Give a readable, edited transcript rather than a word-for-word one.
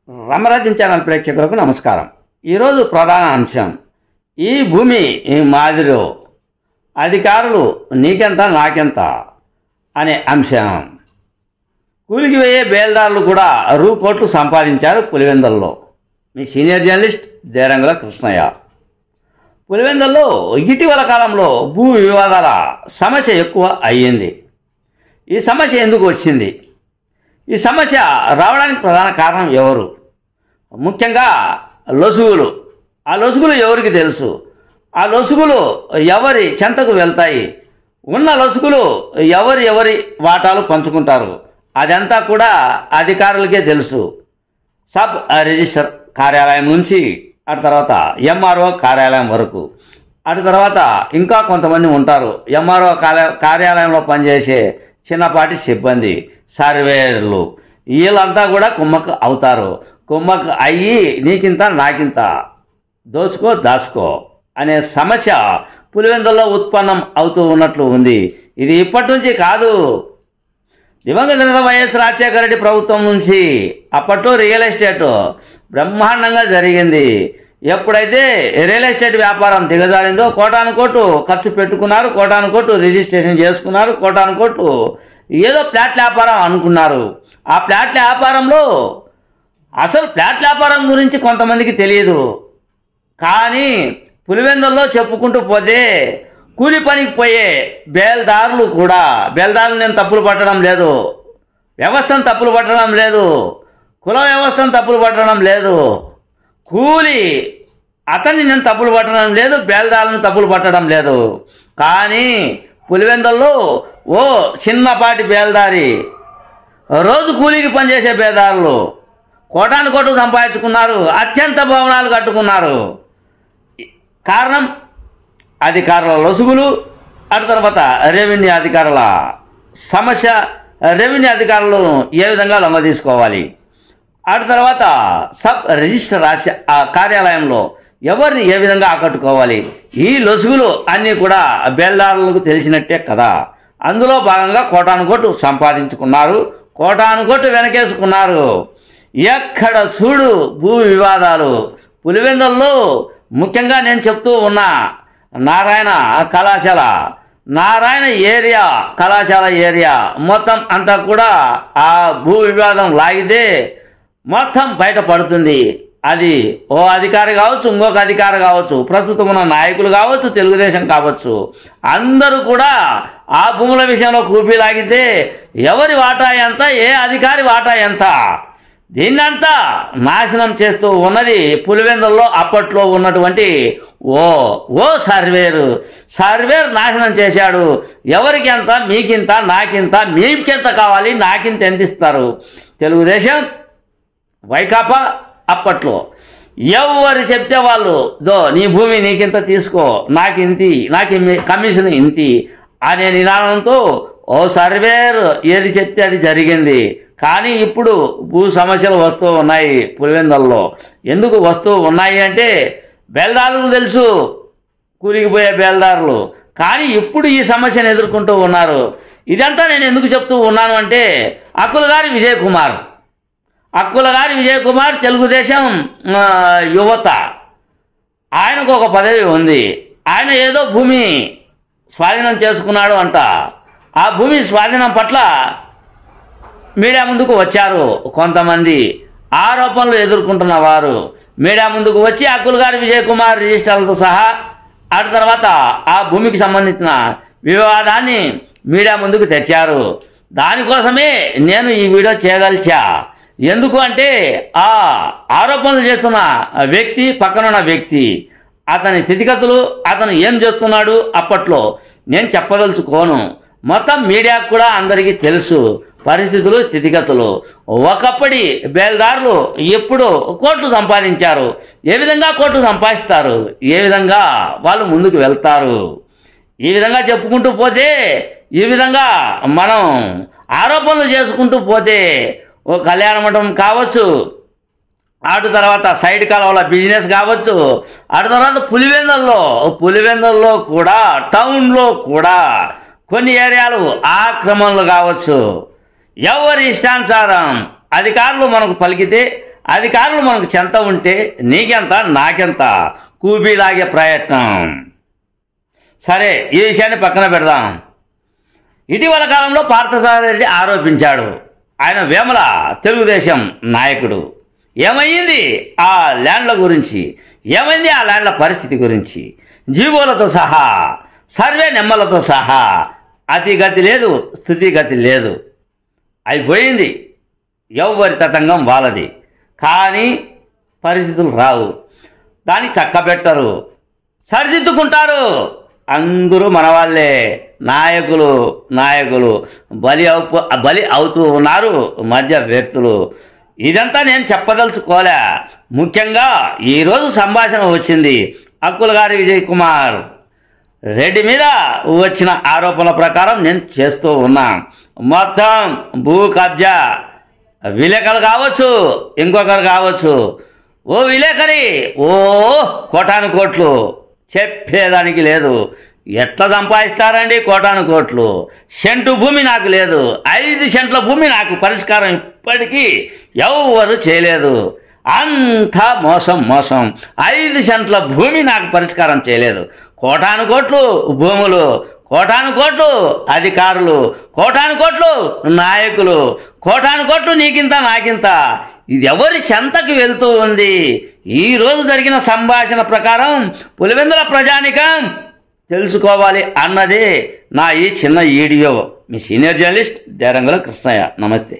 Ramarajyam channel ప్రేక్షకులకు నమస్కారం. ఈరోజు ప్రధాన అంశం ఈ భూమి ఈ మాదిరిలో అధికారులు నీకెంత నాకెంత అనే అంశం. కూలికి పోయే బేల్దారులు కూడా కోట్లు సంపాదించారు పులివెందుల్లో. మీ సీనియర్ జర్నలిస్ట్ దేరంగుల కృష్ణయ్య. పులివెందుల్లో ఇటీవల కాలంలో భూ వివాదాల సమస్య ఎక్కువ అయ్యింది. ఈ సమస్య ఎందుకు వచ్చింది? ఈ సమస్య రావడానికి ప్రధాన కారణం ఎవరు? ముఖ్యంగా లొసుగులు. ఆ లొసుగులు ఎవరికి తెలుసు? ఆ లొసుగులు ఎవరి చెంతకు వెళ్తాయి? ఉన్న లొసుగులు ఎవరి వాటాలు పంచుకుంటారు? అదంతా కూడా అధికారులకే తెలుసు. సబ్ రిజిస్టర్ కార్యాలయం నుంచి అటు తర్వాత ఎంఆర్ఓ కార్యాలయం వరకు, అటు తర్వాత ఇంకా కొంతమంది ఉంటారు ఎంఆర్ఓ కార్యాలయంలో పనిచేసే చిన్నపాటి సిబ్బంది, సర్వేయర్లు. వీళ్ళంతా కూడా కుమ్మక్కు అవుతారు. కుమ్మక్కు అయ్యి నీకింత నాకింత, దోచుకో దాచుకో అనే సమస్య పులివెందుల్లో ఉత్పన్నం అవుతూ ఉన్నట్లు ఉంది. ఇది ఇప్పటి నుంచి కాదు, దివంగత నేత వైఎస్ రాజశేఖర రెడ్డి ప్రభుత్వం నుంచి. అప్పట్లో రియల్ ఎస్టేట్ బ్రహ్మాండంగా జరిగింది. ఎప్పుడైతే రియల్ ఎస్టేట్ వ్యాపారం దిగజారిందో కోటాను కోట్లు ఖర్చు పెట్టుకున్నారు, కోటాను కోట్లు రిజిస్ట్రేషన్ చేసుకున్నారు, కోటాను కోట్లు ఏదో ఫ్లాట్ వ్యాపారం అనుకున్నారు. ఆ ఫ్లాట్ వ్యాపారంలో అసలు ఫ్లాట్ వ్యాపారం గురించి కొంతమందికి తెలియదు. కానీ పులివెందుల్లో చెప్పుకుంటూ పోతే కూలి పనికి పోయే బేల్దారులు కూడా, బేల్దారులు నేను తప్పులు పట్టడం లేదు, వ్యవస్థను తప్పులు పట్టడం లేదు, కుల వ్యవస్థను తప్పులు పట్టడం లేదు, కూలి అతన్ని నేను తప్పులు పట్టడం లేదు, బేల్దారులను తప్పులు పట్టడం లేదు. కానీ పులివెందుల్లో ఓ చిన్నపాటి బేల్దారి, రోజు కూలీకి పనిచేసే బేల్దారులు కోటాను కోట్లు సంపాదించుకున్నారు, అత్యంత భవనాలు కట్టుకున్నారు. కారణం అధికారుల లొసుగులు, అటు తర్వాత రెవెన్యూ అధికారుల సమస్య. రెవెన్యూ అధికారులను ఏ విధంగా లొంగ తీసుకోవాలి, అటు తర్వాత సబ్ రిజిస్టర్ కార్యాలయంలో ఎవరిని ఏ విధంగా ఆకట్టుకోవాలి, ఈ లొసుగులు అన్నీ కూడా బేల్దారులకు తెలిసినట్టే కదా. అందులో భాగంగా కోటాను కోట్లు సంపాదించుకున్నారు, కోటాను కోట్లు వెనకేసుకున్నారు. ఎక్కడ చూడు భూ వివాదాలు. పులివెందుల్లో ముఖ్యంగా నేను చెప్తూ ఉన్నా, నారాయణ కళాశాల, నారాయణ ఏరియా, కళాశాల ఏరియా మొత్తం అంతా కూడా ఆ భూ వివాదం లాగితే మొత్తం బయటపడుతుంది. అది ఓ అధికారి కావచ్చు, ఇంకొక అధికారి కావచ్చు, ప్రస్తుతం ఉన్న నాయకులు కావచ్చు, తెలుగుదేశం కావచ్చు, అందరూ కూడా ఆ భూముల విషయంలో కూపీ లాగితే ఎవరి వాటా ఎంత, ఏ అధికారి వాటా ఎంత, దీన్నంతా నాశనం చేస్తూ ఉన్నది పులివెందుల్లో అప్పట్లో ఉన్నటువంటి ఓ సర్వేర్ నాశనం చేశాడు. ఎవరికి ఎంత, మీకింత నాకింత, మీకెంత కావాలి, నాకింత ఎంత ఇస్తారు. తెలుగుదేశం వైకాపా అప్పట్లో ఎవరు చెప్తే వాళ్ళు నీ భూమి నీకింత తీసుకో, నాకింతి, నాకు కమిషన్ ఇంతి అనే నిదానంతో ఓ సర్వేర్ ఏది చెప్తే అది జరిగింది. కానీ ఇప్పుడు భూ సమస్యలు వస్తూ ఉన్నాయి పులివెందుల్లో. ఎందుకు వస్తూ ఉన్నాయి అంటే బేల్దారులకు తెలుసు, కూలికి పోయే బేల్దారులు. కానీ ఇప్పుడు ఈ సమస్యను ఎదుర్కొంటూ ఉన్నారు. ఇదంతా నేను ఎందుకు చెప్తూ ఉన్నాను అంటే అక్కులగారి విజయ్ కుమార్ తెలుగుదేశం యువత, ఆయనకు ఒక పదవి ఉంది. ఆయన ఏదో భూమి స్వాధీనం చేసుకున్నాడు అంట. ఆ భూమి స్వాధీనం పట్ల మీడియా ముందుకు వచ్చారు కొంతమంది ఆరోపణలు ఎదుర్కొంటున్న వారు. మీడియా ముందుకు వచ్చి అక్కులగారి విజయ్ కుమార్ రిజిస్టర్లతో సహా అటు తర్వాత ఆ భూమికి సంబంధించిన వివాదాన్ని మీడియా ముందుకు తెచ్చారు. దానికోసమే నేను ఈ వీడియో చేయగలిచా. ఎందుకు అంటే ఆ ఆరోపణలు చేస్తున్న వ్యక్తి, పక్కనున్న వ్యక్తి, అతని స్థితిగతులు, అతను ఏం చేస్తున్నాడు అప్పట్లో నేను చెప్పదలుచుకోను. మొత్తం మీడియాకు కూడా అందరికీ తెలుసు పరిస్థితులు, స్థితిగతులు. ఒకప్పటి బేల్దారులు ఎప్పుడు కోట్లు సంపాదించారు, ఏ విధంగా కోట్లు సంపాదిస్తారు, ఏ విధంగా వాళ్ళు ముందుకు వెళ్తారు, ఈ విధంగా చెప్పుకుంటూ పోతే, ఈ విధంగా మనం ఆరోపణలు చేసుకుంటూ పోతే ఓ కళ్యాణ మండపం కావచ్చు, అటు తర్వాత సైడ్ కాలువల బిజినెస్ కావచ్చు, అటు తర్వాత పులివెందుల్లో కూడా, టౌన్లో కూడా కొన్ని ఏరియాలు ఆక్రమణలు కావచ్చు. ఎవరి ఇష్టానుసారం అధికారులు మనకు పలికితే అధికారులు మనకు చెంత ఉంటే నీకెంత నాకెంత కూబీలాగే ప్రయత్నం. సరే, ఈ విషయాన్ని పక్కన పెడదాం. ఇటీవల కాలంలో పార్థసారథి ఆరోపించాడు, ఆయన వేముల తెలుగుదేశం నాయకుడు. ఏమైంది ఆ ల్యాండ్ల గురించి, ఏమైంది ఆ ల్యాండ్ల పరిస్థితి గురించి, జీవోలతో సహా సర్వే నెమ్మలతో సహా అతిగతి లేదు, స్థితిగతి లేదు, అయిపోయింది. ఎవ్వరి తతంగం వాళ్ళది. కానీ పరిస్థితులు రావు, దాన్ని చక్కబెట్టరు, సరిదిద్దుకుంటారు. అందరూ మన వాళ్ళే, నాయకులు బలి అవుతూ ఉన్నారు మధ్య వ్యక్తులు. ఇదంతా నేను చెప్పదలుచుకోలే. ముఖ్యంగా ఈరోజు సంభాషణ వచ్చింది అక్కుల గారి విజయ్ కుమార్ రెడ్డి మీద వచ్చిన ఆరోపణల ప్రకారం నేను చేస్తూ ఉన్నా. మొత్తం భూ కబ్జా, విలేకరు కావచ్చు, ఇంకొకరు కావచ్చు, ఓ విలేకరి ఓ కోటాను కోట్లు, చెప్పేదానికి లేదు. ఎట్లా సంపాదిస్తారండి కోటాను కోట్లు? సెంటు భూమి నాకు లేదు, 5 సెంట్ల భూమి నాకు పరిష్కారం ఇప్పటికీ ఎవరు చేయలేదు. అంతా మోసం. 5 సెంట్ల భూమి నాకు పరిష్కారం చేయలేదు. కోటాను కోట్లు భూములు, కోటాను కోట్లు అధికారులు, కోటాను కోట్లు నాయకులు, కోటాను కోట్లు నీకింత నాకింత. ఇది ఎవరి చెంతకి వెళ్తూ ఉంది? ఈ రోజు జరిగిన సంభాషణ ప్రకారం పులివెందుల ప్రజానికం తెలుసుకోవాలి అన్నదే నా ఈ చిన్న వీడియో. మీ సీనియర్ జర్నలిస్ట్ దేరంగుల కృష్ణయ్య. నమస్తే.